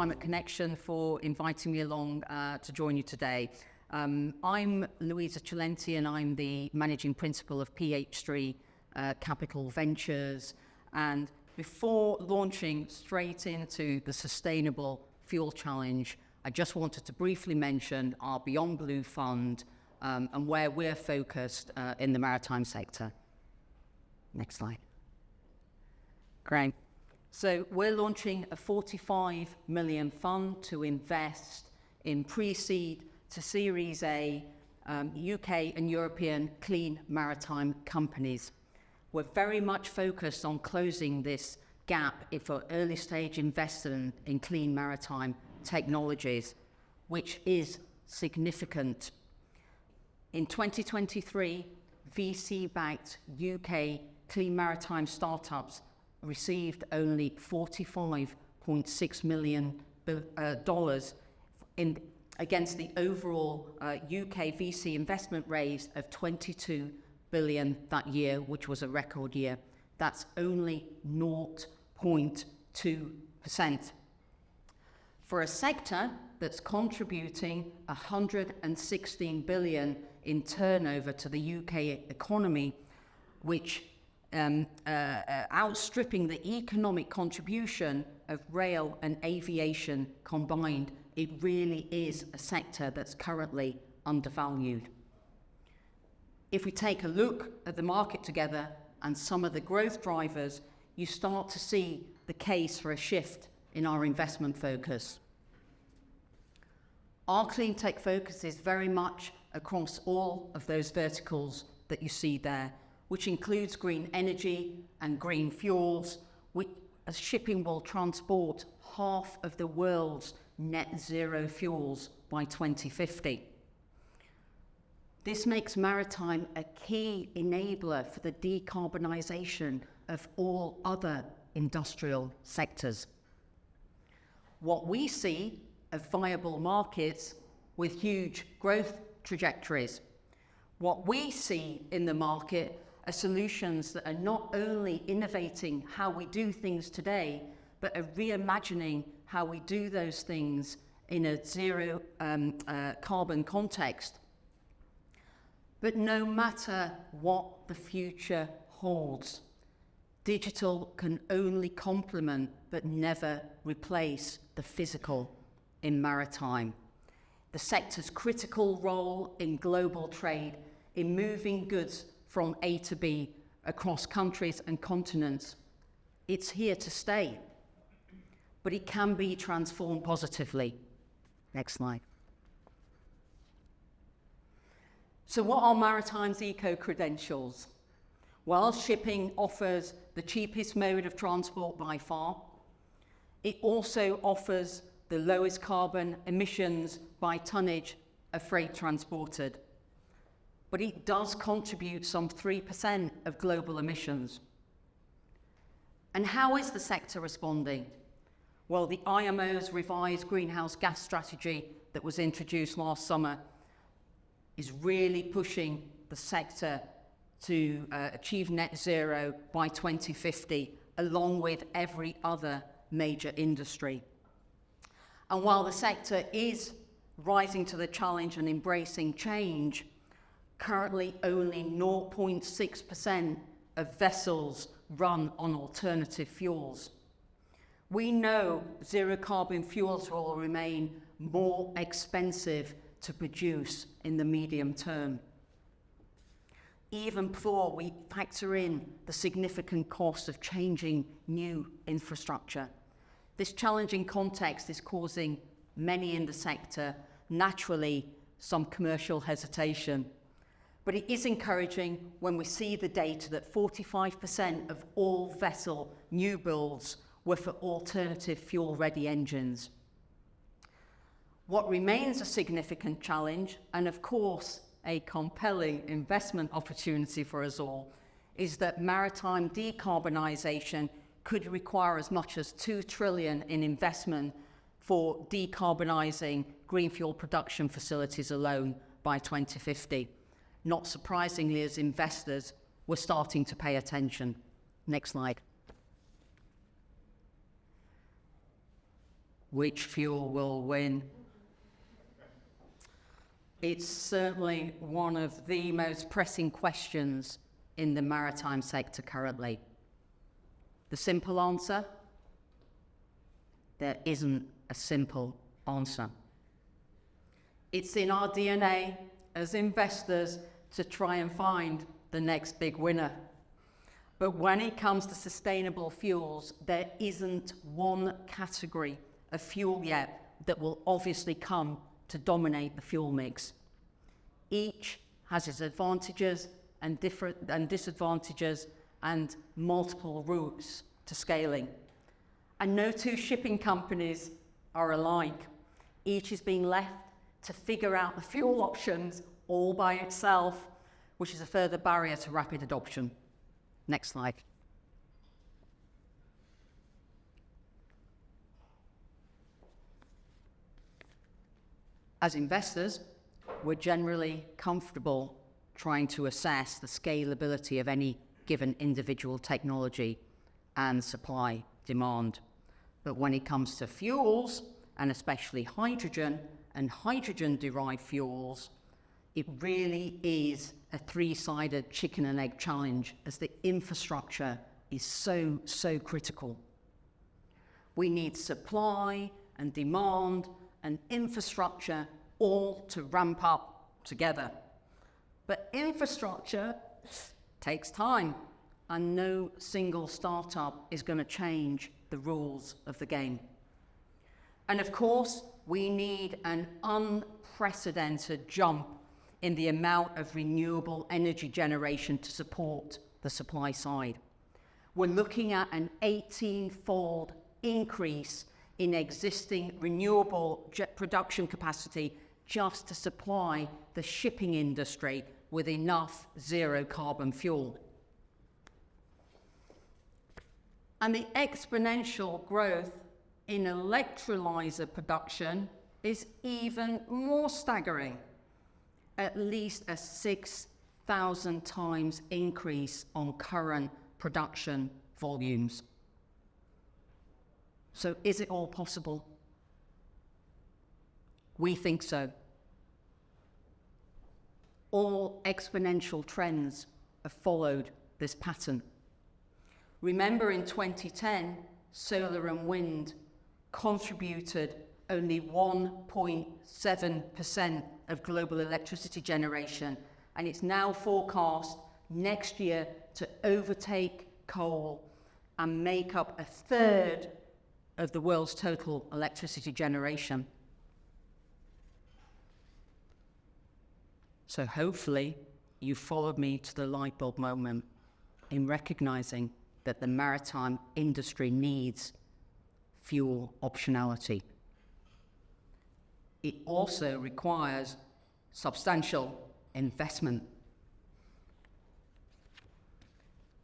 Climate Connection for inviting me along to join you today. I'm Louisa Cilenti and I'm the Managing Principal of PH3 Capital Ventures. And before launching straight into the Sustainable Fuel Challenge, I just wanted to briefly mention our Beyond Blue Fund and where we're focused in the maritime sector. Next slide. Great. So we're launching a 45 million fund to invest in pre-seed to Series A UK and European clean maritime companies. We're very much focused on closing this gap for early stage investment in clean maritime technologies, which is significant. In 2023, VC-backed UK clean maritime startups received only $45.6 million against the overall UK VC investment raised of $22 billion that year, which was a record year. That's only 0.2%. For a sector that's contributing 116 billion in turnover to the UK economy, which outstripping the economic contribution of rail and aviation combined, it really is a sector that's currently undervalued. If we take a look at the market together and some of the growth drivers, you start to see the case for a shift in our investment focus. Our clean tech focus is very much across all of those verticals that you see there, which includes green energy and green fuels, which as shipping will transport half of the world's net zero fuels by 2050. This makes maritime a key enabler for the decarbonisation of all other industrial sectors. What we see are viable markets with huge growth trajectories. What we see in the market are solutions that are not only innovating how we do things today, but are reimagining how we do those things in a zero carbon context. But no matter what the future holds, digital can only complement but never replace the physical in maritime. The sector's critical role in global trade, in moving goods from A to B across countries and continents, it's here to stay, but it can be transformed positively. Next slide. So what are maritime's eco-credentials? Well, shipping offers the cheapest mode of transport by far. It also offers the lowest carbon emissions by tonnage of freight transported. But it does contribute some 3% of global emissions. And how is the sector responding? Well, the IMO's revised greenhouse gas strategy that was introduced last summer is really pushing the sector to achieve net zero by 2050, along with every other major industry. And while the sector is rising to the challenge and embracing change, currently only 0.6% of vessels run on alternative fuels. We know zero carbon fuels will remain more expensive to produce in the medium term, even before we factor in the significant cost of changing new infrastructure. This challenging context is causing many in the sector, naturally, some commercial hesitation. But it is encouraging when we see the data that 45% of all vessel new builds were for alternative fuel-ready engines. What remains a significant challenge, and of course a compelling investment opportunity for us all, is that maritime decarbonisation could require as much as $2 trillion in investment for decarbonising green fuel production facilities alone by 2050. Not surprisingly, as investors, we're starting to pay attention. Next slide. which fuel will win. It's certainly one of the most pressing questions in the maritime sector currently. The simple answer? There isn't a simple answer. It's in our DNA as investors to try and find the next big winner. But when it comes to sustainable fuels, there isn't one category of fuel yet that will obviously come to dominate the fuel mix. Each has its advantages and disadvantages and multiple routes to scaling. And no two shipping companies are alike. Each is being left to figure out the fuel options all by itself, which is a further barrier to rapid adoption. Next slide. As investors, we're generally comfortable trying to assess the scalability of any given individual technology and supply demand. But when it comes to fuels, and especially hydrogen and hydrogen-derived fuels, it really is a three-sided chicken and egg challenge, as the infrastructure is so critical. We need supply and demand and infrastructure all to ramp up together. But infrastructure takes time, and no single startup is going to change the rules of the game. And of course, we need an unprecedented jump in the amount of renewable energy generation to support the supply side. We're looking at an 18-fold increase in existing renewable jet production capacity just to supply the shipping industry with enough zero carbon fuel. And the exponential growth in electrolyzer production is even more staggering, at least a 6,000 times increase on current production volumes. So is it all possible? We think so. All exponential trends have followed this pattern. Remember, in 2010, solar and wind contributed only 1.7% of global electricity generation, and it's now forecast next year to overtake coal and make up a third of the world's total electricity generation. So hopefully you followed me to the light bulb moment in recognizing that the maritime industry needs fuel optionality. It also requires substantial investment.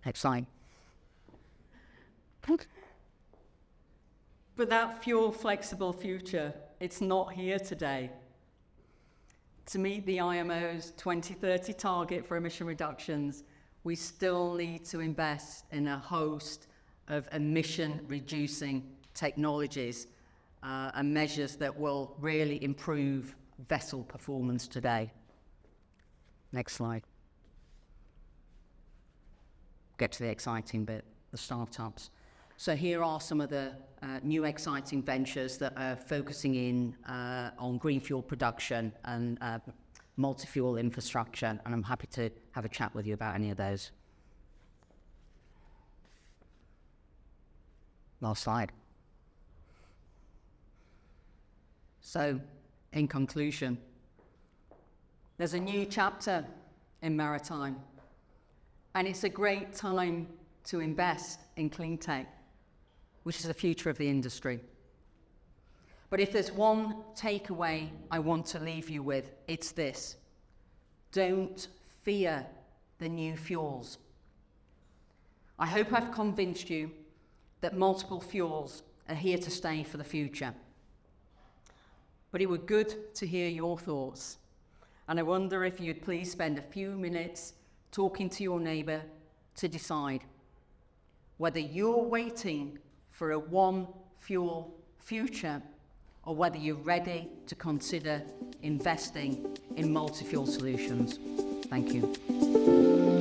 Next slide. But that fuel-flexible future, it's not here today. To meet the IMO's 2030 target for emission reductions, we still need to invest in a host of emission-reducing technologies and measures that will really improve vessel performance today. Next slide. Get to the exciting bit, the startups. So here are some of the new exciting ventures that are focusing in on green fuel production and multi-fuel infrastructure, and I'm happy to have a chat with you about any of those. Last slide. So, in conclusion, there's a new chapter in maritime, and it's a great time to invest in clean tech, which is the future of the industry. But if there's one takeaway I want to leave you with, it's this: don't fear the new fuels. I hope I've convinced you that multiple fuels are here to stay for the future. But it would be good to hear your thoughts. And I wonder if you'd please spend a few minutes talking to your neighbour to decide whether you're waiting for a one-fuel future or whether you're ready to consider investing in multi-fuel solutions. Thank you.